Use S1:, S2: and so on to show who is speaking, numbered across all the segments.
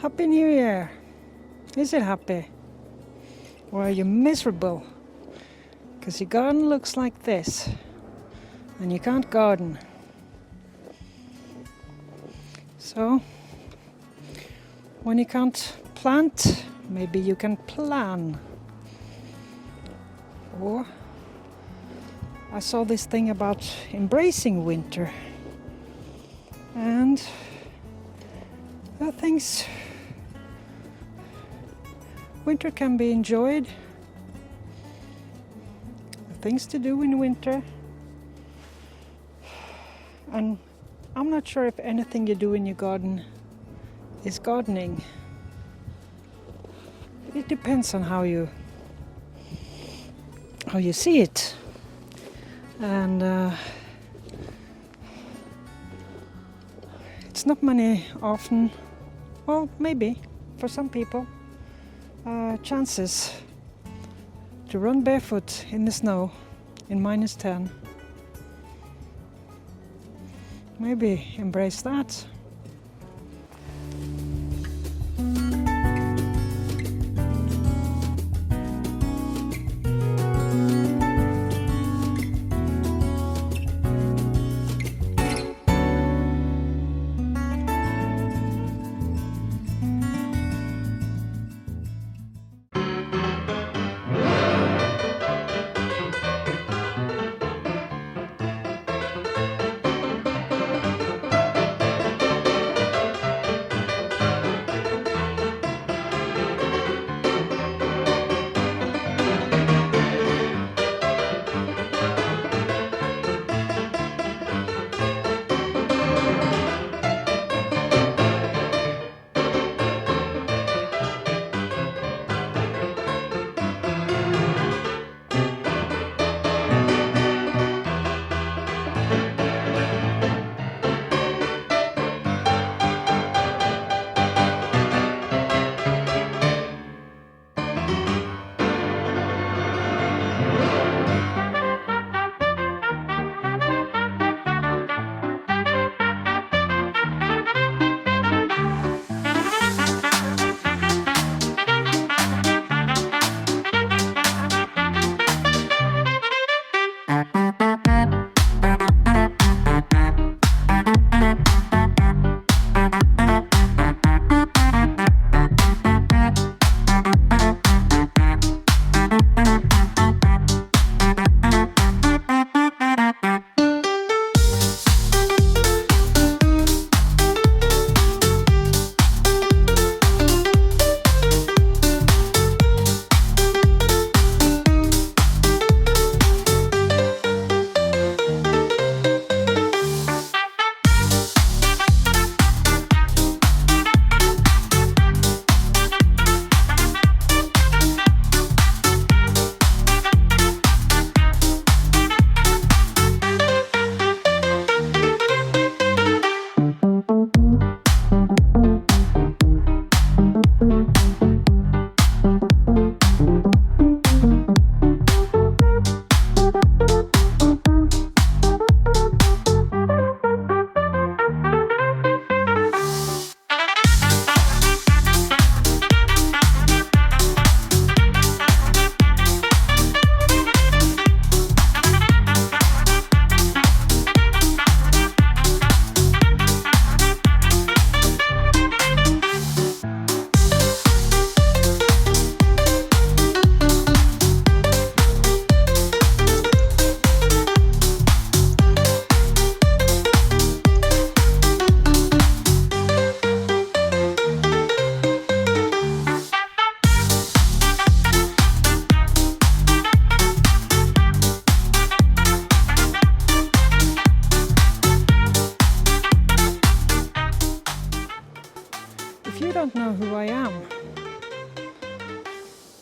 S1: Happy New Year! Is it happy? Or are you miserable? Because your garden looks like this and you can't garden. So, when you can't plant, maybe you can plan. Or, I saw this thing about embracing winter. And there are things. Winter can be enjoyed. Things to do in winter. And I'm not sure if anything you do in your garden is gardening. It depends on how you see it. And it's not many often, well, maybe for some people, chances to run barefoot in the snow in -10. Maybe embrace that.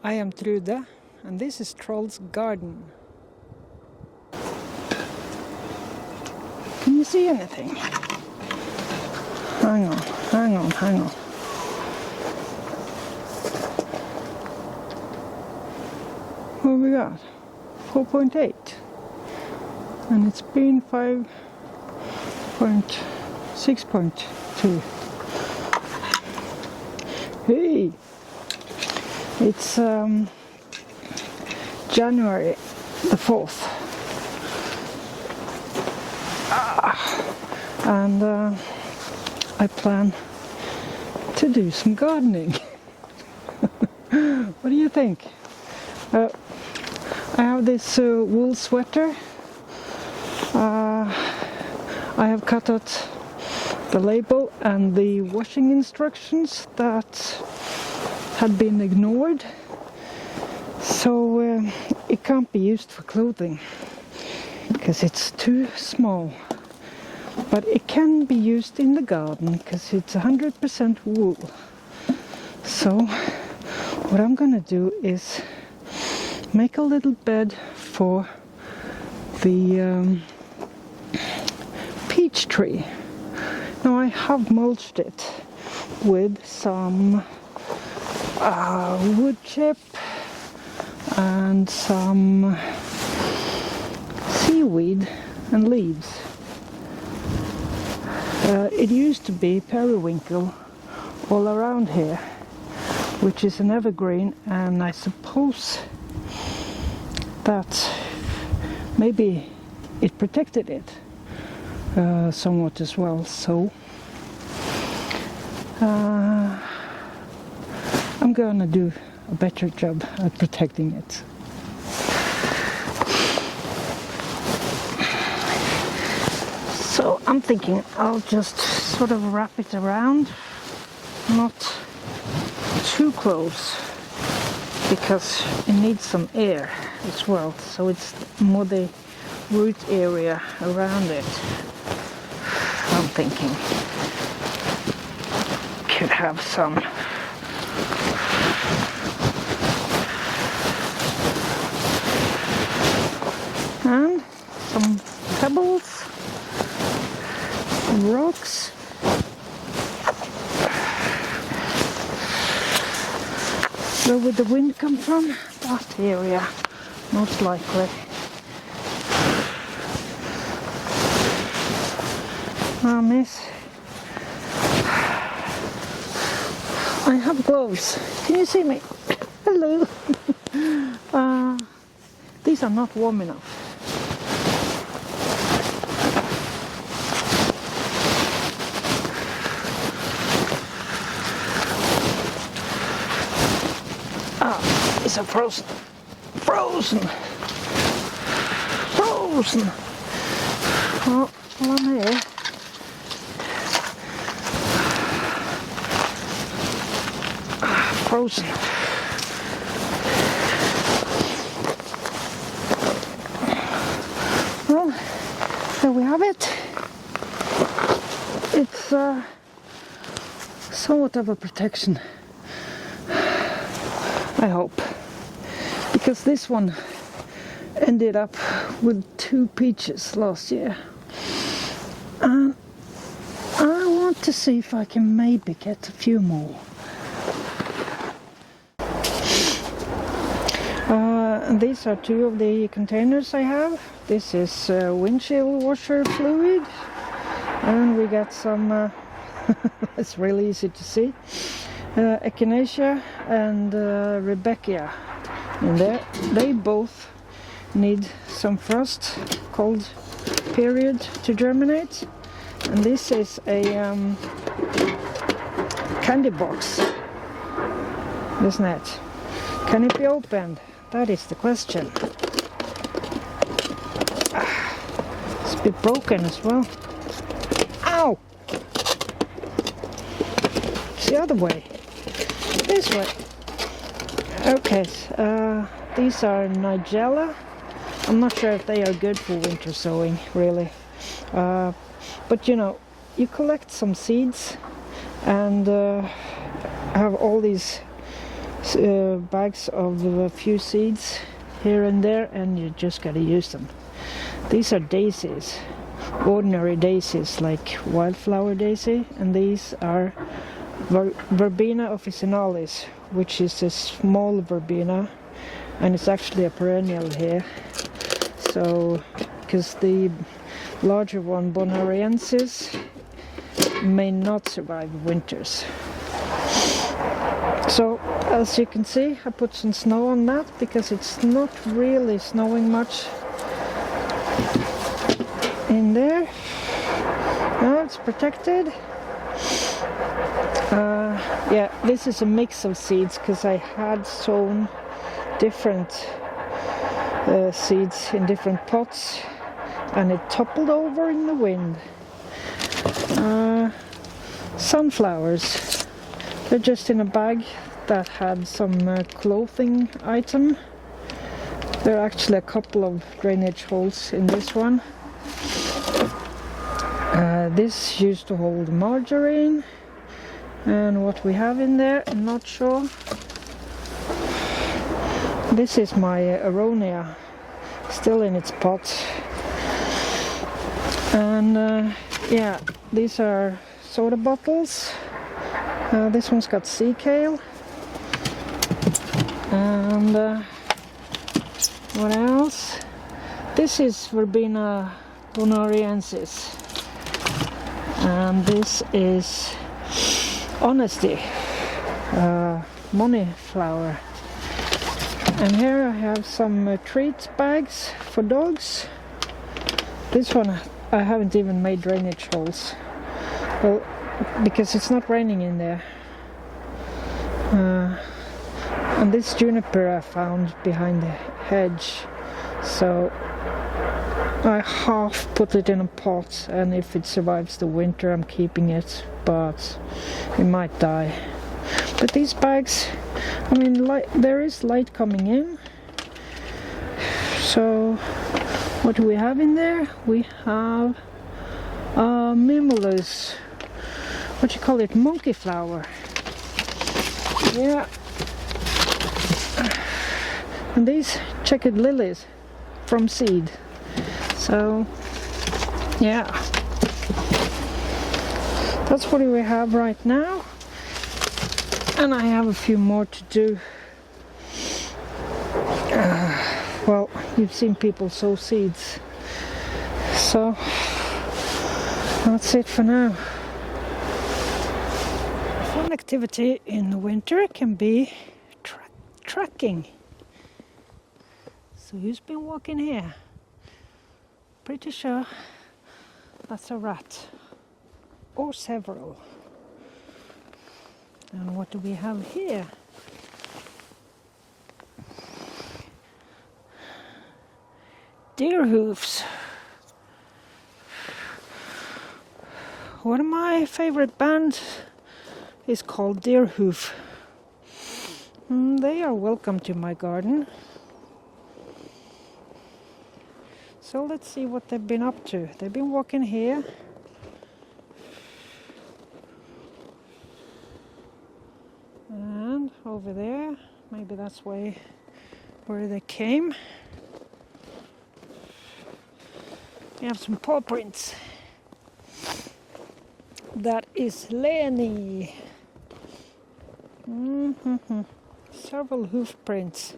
S1: I am Trude, and this is Troll's garden. Can you see anything? Hang on. What have we got? 4.8. And it's been 6.2. It's January the 4th. And I plan to do some gardening. What do you think? I have this wool sweater. I have cut out the label and the washing instructions that had been ignored, so it can't be used for clothing because it's too small, but it can be used in the garden because it's 100% wool. So what I'm gonna do is make a little bed for the peach tree. Now I have mulched it with some wood chip and some seaweed and leaves. It used to be periwinkle all around here, which is an evergreen, and I suppose that maybe it protected it somewhat as well. So I'm gonna do a better job at protecting it. So I'm thinking I'll just sort of wrap it around, not too close, because it needs some air as well, so it's more the root area around it. I'm thinking could have some and some pebbles, some rocks. Where would the wind come from? That area, most likely. Ah, miss. I have gloves. Can you see me? Hello. These are not warm enough. These are frozen. Frozen! Frozen! Oh, well, I'm here. Frozen. Well, there we have it. It's somewhat of a protection, I hope, because this one ended up with 2 peaches last year, and I want to see if I can maybe get a few more. These are 2 of the containers I have. This is windshield washer fluid, and we got some it's really easy to see, echinacea and Rebecca in there. They both need some frost, cold period to germinate. And this is a candy box, isn't it? Can it be opened? That is the question. It's a bit broken as well. Ow! It's the other way. This way. Okay, these are Nigella. I'm not sure if they are good for winter sowing, really. But you know, you collect some seeds and have all these bags of a few seeds here and there, and you just gotta use them. These are daisies, ordinary daisies like wildflower daisy, and these are Verbena officinalis, which is a small verbena, and it's actually a perennial here. So, because the larger one, Bonariensis, may not survive winters. So As you can see, I put some snow on that because it's not really snowing much in there. Now it's protected. Yeah, this is a mix of seeds because I had sown different seeds in different pots and it toppled over in the wind. Sunflowers, they're just in a bag that had some clothing item. There are actually a couple of drainage holes in this one. This used to hold margarine, and what we have in there, I'm not sure. This is my aronia, still in its pot. And yeah, these are soda bottles. This one's got sea kale. And what else? This is Verbena bonariensis. And this is honesty, money flower. And here I have some treat bags for dogs. This one I haven't even made drainage holes. Well, because it's not raining in there. And this juniper I found behind the hedge. So I half put it in a pot, and if it survives the winter I'm keeping it, but it might die. But these bags, I mean, there is light coming in. So what do we have in there? We have mimulus, what you call it, monkey flower. Yeah. And these checkered lilies from seed. So yeah, that's what we have right now, and I have a few more to do. Well, you've seen people sow seeds, so that's it for now. Fun activity in the winter can be tracking. So who's been walking here? Pretty sure that's a rat, or several. And what do we have here? Deer hoofs. One of my favorite bands is called Deer Hoof. They are welcome to my garden. So let's see what they've been up to. They've been walking here. And over there. Maybe that's where they came. We have some paw prints. That is Leni. Several hoof prints.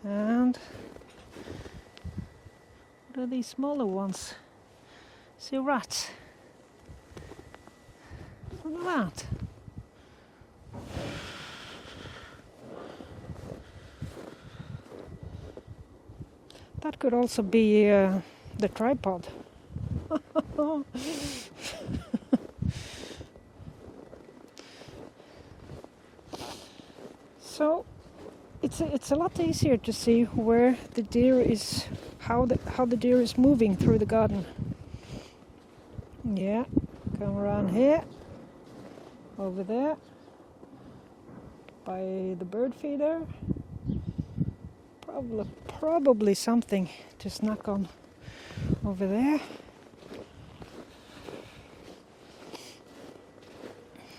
S1: And what are these smaller ones? See rats. Look at that. That could also be the tripod. So it's a lot easier to see where the deer is, how the deer is moving through the garden. Yeah, come around here, over there, by the bird feeder. Probably something to snack on over there.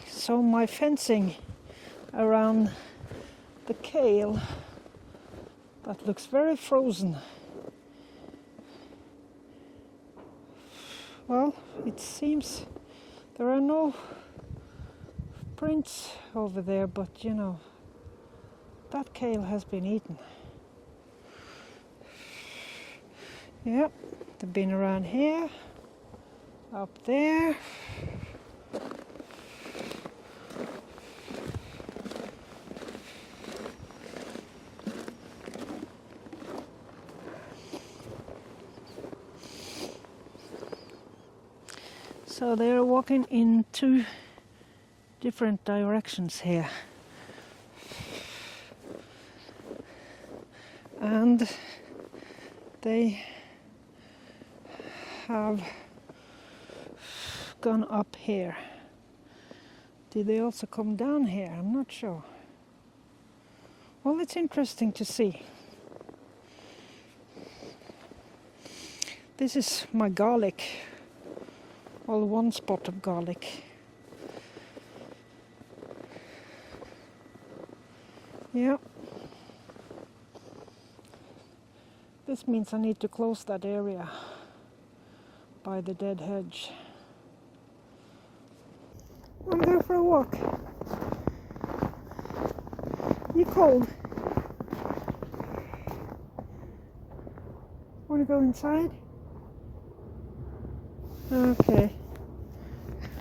S1: So my fencing around the kale, that looks very frozen. Well, it seems there are no prints over there, but you know, that kale has been eaten. Yep, they've been around here, up there. So they're walking in two different directions here. And they have gone up here. Did they also come down here? I'm not sure. Well, it's interesting to see. This is my garlic. Well, one spot of garlic. Yeah. This means I need to close that area by the dead hedge. I'm going for a walk. You cold? Want to go inside? Okay.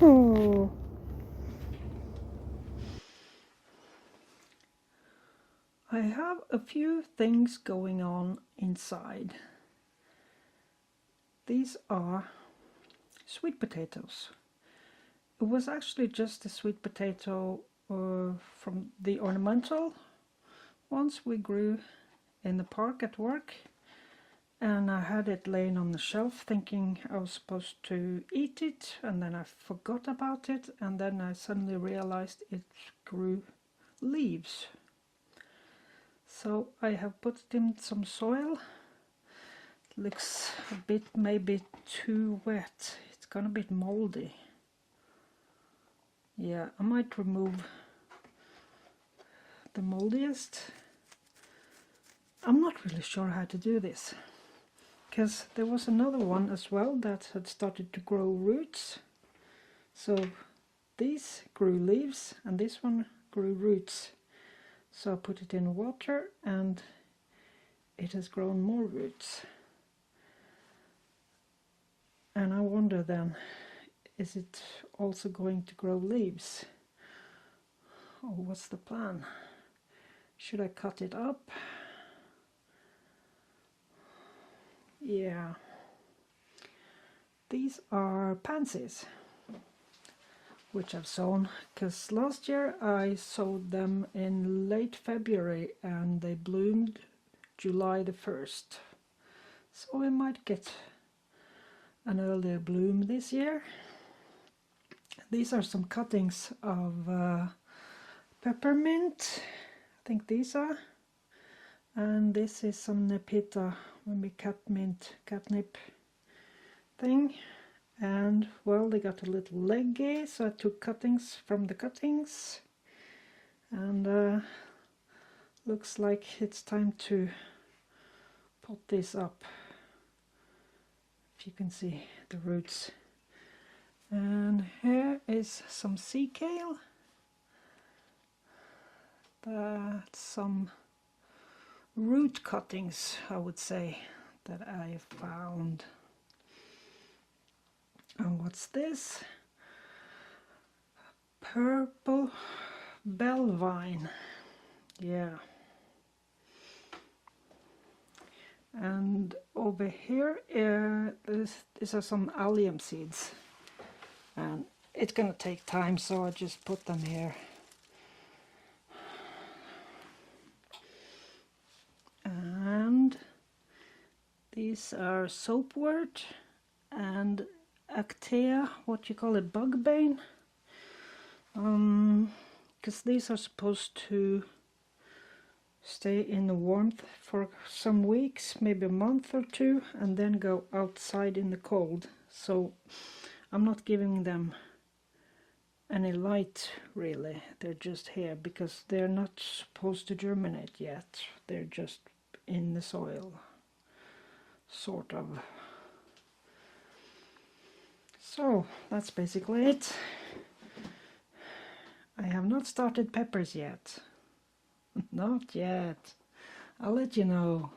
S1: Oh. I have a few things going on inside. These are sweet potatoes. It was actually just a sweet potato from the ornamental ones we grew in the park at work, and I had it laying on the shelf thinking I was supposed to eat it, and then I forgot about it, and then I suddenly realized it grew leaves. So I have put it in some soil. It looks a bit maybe too wet. It's gone a bit moldy. Yeah, I might remove the moldiest. I'm not really sure how to do this, because there was another one as well that had started to grow roots. So these grew leaves and this one grew roots. So I put it in water and it has grown more roots. And I wonder then, is it also going to grow leaves? Or what's the plan? Should I cut it up? Yeah. These are pansies, which I've sown, because last year I sowed them in late February and they bloomed July the 1st. So we might get an earlier bloom this year. These are some cuttings of peppermint, I think these are, and this is some nepeta, maybe catnip thing. And well, they got a little leggy, so I took cuttings from the cuttings, and looks like it's time to pot this up. If you can see the roots. And here is some sea kale. That's some root cuttings, I would say, that I found. And what's this? Purple bell vine. Yeah. And over here, these are some allium seeds. And it's gonna take time, so I just put them here. And these are soapwort and Actea, what you call it, bugbane, because these are supposed to stay in the warmth for some weeks, maybe a month or two, and then go outside in the cold. So I'm not giving them any light really, they're just here because they're not supposed to germinate yet, they're just in the soil, sort of. So that's basically it. I have not started peppers yet. Not yet. I'll let you know.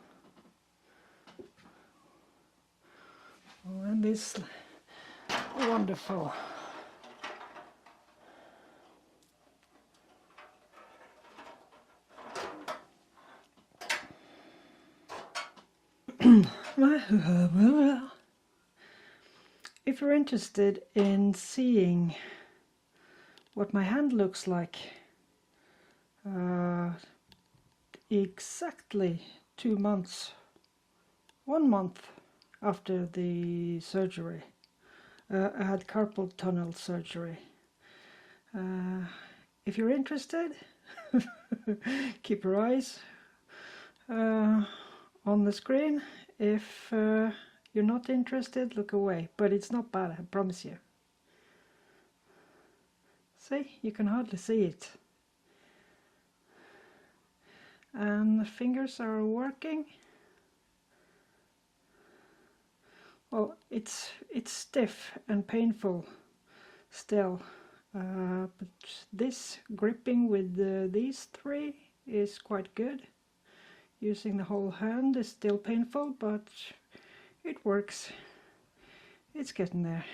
S1: Oh, and this wonderful if you're interested in seeing what my hand looks like exactly 2 months, 1 month after the surgery, I had carpal tunnel surgery. If you're interested, keep your eyes on the screen. If you're not interested, look away. But it's not bad, I promise you. See, you can hardly see it. And the fingers are working. Well, it's stiff and painful still, but this gripping with these three is quite good. Using the whole hand is still painful, but it works. It's getting there.